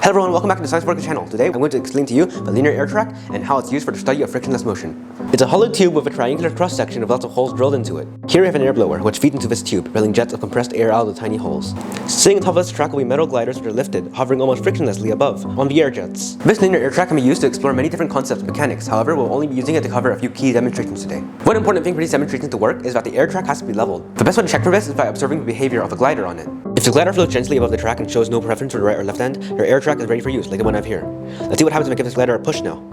Hello everyone, welcome back to the Science Worker channel. Today I'm going to explain to you the linear air track and how it's used for the study of frictionless motion. It's a hollow tube with a triangular cross-section with lots of holes drilled into it. Here we have an air blower which feeds into this tube, propelling jets of compressed air out of the tiny holes. Sitting on top of this track will be metal gliders which are lifted, hovering almost frictionlessly above, on the air jets. This linear air track can be used to explore many different concepts of mechanics, however we'll only be using it to cover a few key demonstrations today. One important thing for these demonstrations to work is that the air track has to be leveled. The best way to check for this is by observing the behavior of the glider on it. If the glider floats gently above the track and shows no preference for the right or left end, your air track is ready for use, like the one I have here. Let's see what happens if I give this glider a push now.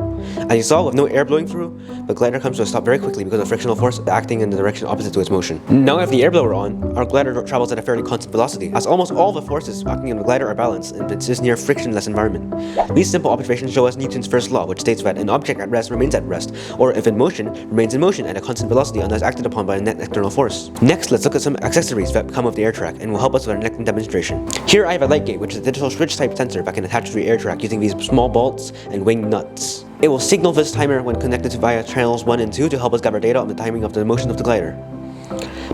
As you saw, with no air blowing through, the glider comes to a stop very quickly because of frictional force acting in the direction opposite to its motion. Now if the air blower on, our glider travels at a fairly constant velocity, as almost all the forces acting on the glider are balanced in this near frictionless environment. These simple observations show us Newton's first law, which states that an object at rest remains at rest, or if in motion, remains in motion at a constant velocity unless acted upon by a net external force. Next, let's look at some accessories that come with the air track and will help us with our next demonstration. Here I have a light gate, which is a digital switch type sensor that can attach to the air track using these small bolts and wing nuts. It will signal this timer when connected via channels 1 and 2 to help us gather data on the timing of the motion of the glider.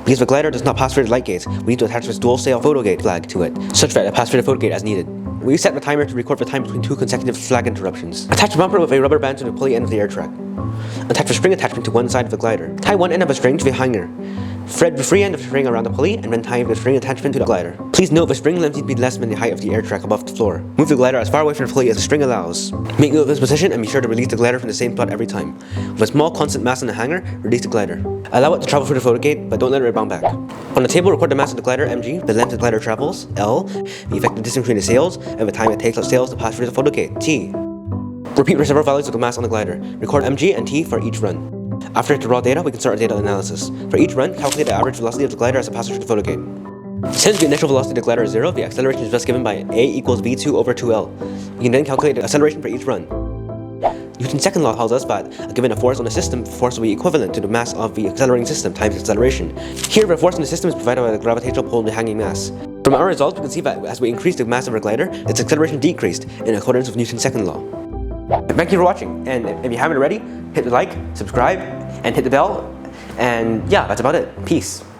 Because the glider does not pass through the light gate, we need to attach this dual sail photo gate flag to it, such that it passes through the photo gate as needed. We set the timer to record the time between 2 consecutive flag interruptions. Attach the bumper with a rubber band to the pulley end of the air track. Attach the spring attachment to one side of the glider. Tie one end of a string to the hanger. Thread the free end of the string around the pulley and then tie the string attachment to the glider. Please note the spring length needs to be less than the height of the air track above the floor. Move the glider as far away from the pulley as the string allows. Make note of this position and be sure to release the glider from the same spot every time. With a small constant mass in the hanger, release the glider. Allow it to travel through the photo gate, but don't let it rebound back. On the table, record the mass of the glider, mg, the length the glider travels, L, the effective distance between the sails, and the time it takes the sails to pass through the photo gate, T. Repeat the several values of the mass on the glider. Record mg and t for each run. After the raw data, we can start our data analysis. For each run, calculate the average velocity of the glider as it passes through the photo gate. Since the initial velocity of the glider is 0, the acceleration is just given by a equals v2 over 2l. We can then calculate the acceleration for each run. Newton's second law tells us that, given a force on a system, the force will be equivalent to the mass of the accelerating system times the acceleration. Here, the force on the system is provided by the gravitational pull of the hanging mass. From our results, we can see that as we increase the mass of our glider, its acceleration decreased in accordance with Newton's second law. Thank you for watching, and if you haven't already, hit the like, subscribe, and hit the bell, and yeah, that's about it. Peace.